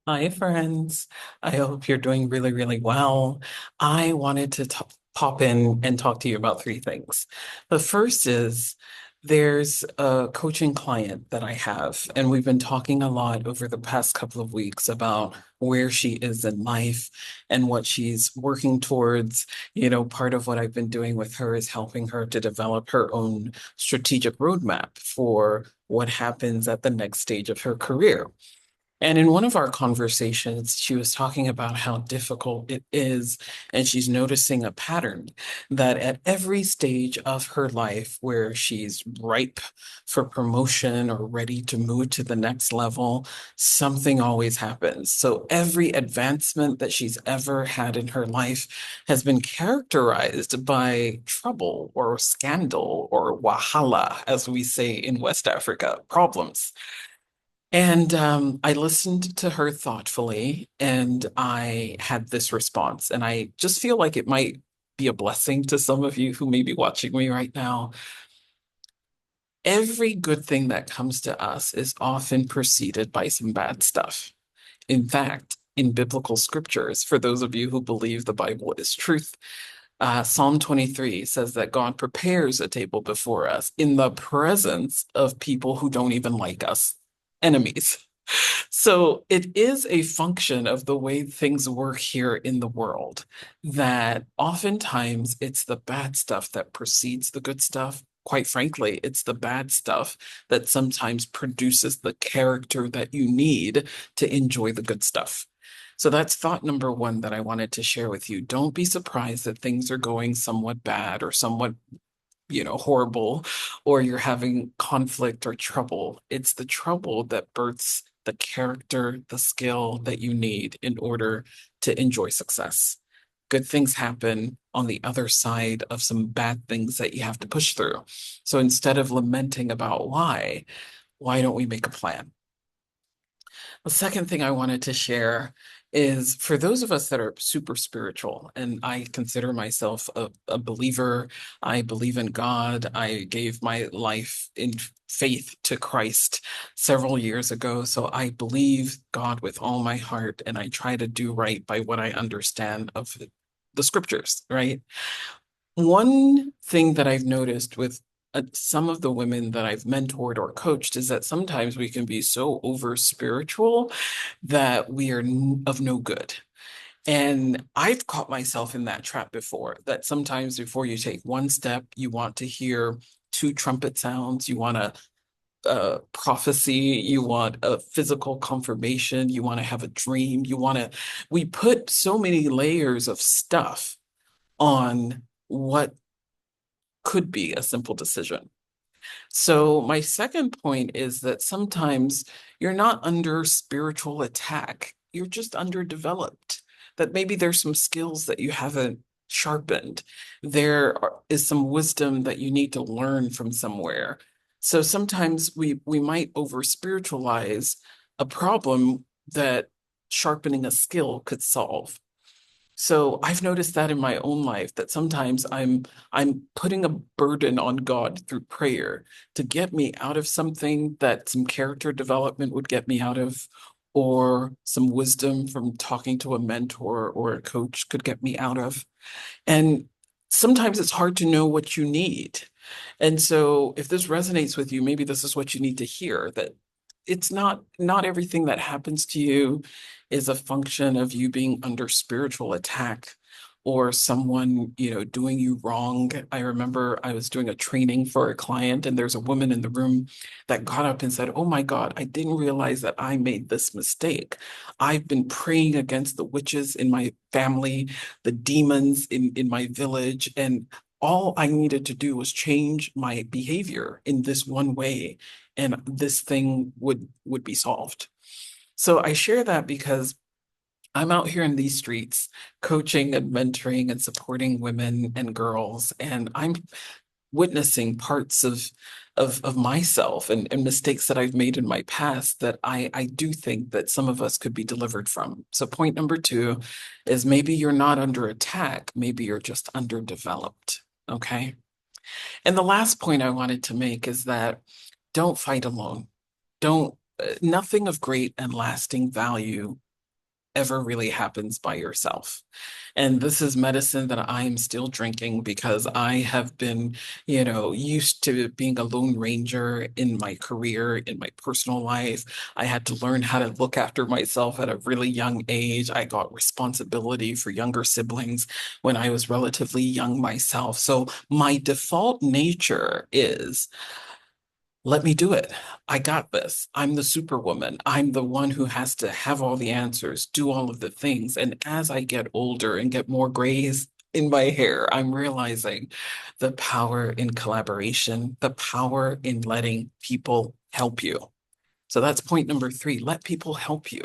Hi, friends. I hope you're doing really, really well. I wanted to pop in and talk to you about three things. The first is there's a coaching client that I have, and we've been talking a lot over the past couple of weeks about where she is in life and what she's working towards. Part of what I've been doing with her is helping her to develop her own strategic roadmap for what happens at the next stage of her career. And in one of our conversations, she was talking about how difficult it is, and she's noticing a pattern that at every stage of her life where she's ripe for promotion or ready to move to the next level, something always happens. So every advancement that she's ever had in her life has been characterized by trouble or scandal or wahala, as we say in West Africa, problems. And I listened to her thoughtfully, and I had this response. And I just feel like it might be a blessing to some of you who may be watching me right now. Every good thing that comes to us is often preceded by some bad stuff. In fact, in biblical scriptures, for those of you who believe the Bible is truth, Psalm 23 says that God prepares a table before us in the presence of people who don't even like us, enemies. So it is a function of the way things work here in the world that oftentimes it's the bad stuff that precedes the good stuff. Quite frankly, it's the bad stuff that sometimes produces the character that you need to enjoy the good stuff. So that's thought number one that I wanted to share with you. Don't be surprised that things are going somewhat bad or somewhat horrible, or you're having conflict or trouble. It's the trouble that births the character, the skill that you need in order to enjoy success. Good things happen on the other side of some bad things that you have to push through. So instead of lamenting about why don't we make a plan? The second thing I wanted to share is for those of us that are super spiritual, and I consider myself a believer. I believe in God. I gave my life in faith to Christ several years ago. So I believe God with all my heart, and I try to do right by what I understand of the scriptures, right? One thing that I've noticed with some of the women that I've mentored or coached is that sometimes we can be so over spiritual that we are of no good. And I've caught myself in that trap before, that sometimes before you take one step, you want to hear two trumpet sounds, you want a prophecy, you want a physical confirmation, you want to have a dream, we put so many layers of stuff on what could be a simple decision. So, my second point is that sometimes you're not under spiritual attack, you're just underdeveloped. That maybe there's some skills that you haven't sharpened. Is some wisdom that you need to learn from somewhere. So sometimes we might over spiritualize a problem that sharpening a skill could solve. So I've noticed that in my own life that sometimes I'm putting a burden on God through prayer to get me out of something that some character development would get me out of, or some wisdom from talking to a mentor or a coach could get me out of. And sometimes it's hard to know what you need. And so if this resonates with you, maybe this is what you need to hear, that it's not everything that happens to you is a function of you being under spiritual attack or someone, doing you wrong. I remember I was doing a training for a client, and there's a woman in the room that got up and said, "Oh my God, I didn't realize that I made this mistake. I've been praying against the witches in my family, the demons in my village, and all I needed to do was change my behavior in this one way, and this thing would be solved." So I share that because I'm out here in these streets coaching and mentoring and supporting women and girls, and I'm witnessing parts of myself and mistakes that I've made in my past that I do think that some of us could be delivered from. So point number two is maybe you're not under attack, maybe you're just underdeveloped. Okay. And the last point I wanted to make is that don't fight alone. Don't, nothing of great and lasting value ever really happens by yourself. And this is medicine that I am still drinking because I have been, used to being a lone ranger in my career, in my personal life. I had to learn how to look after myself at a really young age. I got responsibility for younger siblings when I was relatively young myself. So my default nature is, let me do it. I got this. I'm the superwoman. I'm the one who has to have all the answers, do all of the things. And as I get older and get more grays in my hair, I'm realizing the power in collaboration, the power in letting people help you. So that's point number three. Let people help you.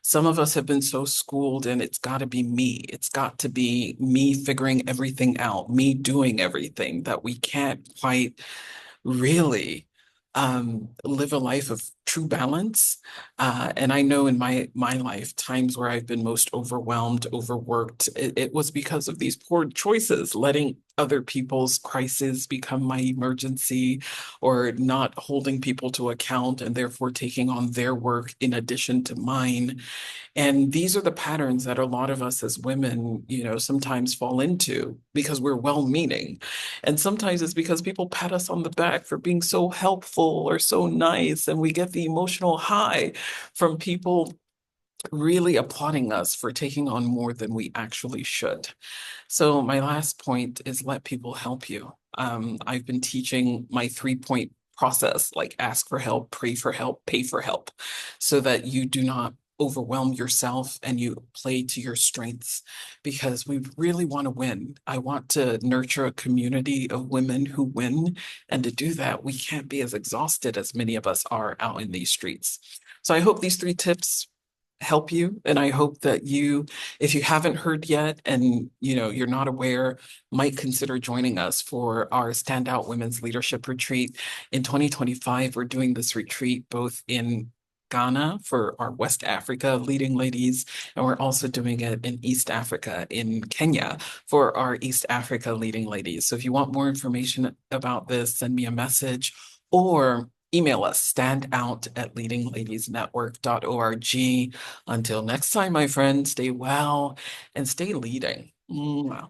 Some of us have been so schooled and it's got to be me. It's got to be me figuring everything out, me doing everything, that we can't quite really live a life of true balance. And I know in my life, times where I've been most overwhelmed, overworked, it was because of these poor choices, letting other people's crises become my emergency, or not holding people to account and therefore taking on their work in addition to mine. And these are the patterns that a lot of us as women, sometimes fall into because we're well-meaning. And sometimes it's because people pat us on the back for being so helpful or so nice, and we get the emotional high from people really applauding us for taking on more than we actually should. So my last point is, let people help you. I've been teaching my 3-point process, like ask for help, pray for help, pay for help, so that you do not overwhelm yourself and you play to your strengths, because we really want to win. I want to nurture a community of women who win. And to do that, we can't be as exhausted as many of us are out in these streets. So I hope these 3 tips help you. And I hope that you, if you haven't heard yet and you're not aware, might consider joining us for our Standout Women's Leadership Retreat. In 2025, we're doing this retreat both in Ghana for our West Africa leading ladies, and we're also doing it in East Africa, in Kenya, for our East Africa leading ladies. So if you want more information about this, send me a message or email us, standout@leadingladiesnetwork.org. Until next time, my friend, stay well and stay leading. Mwah.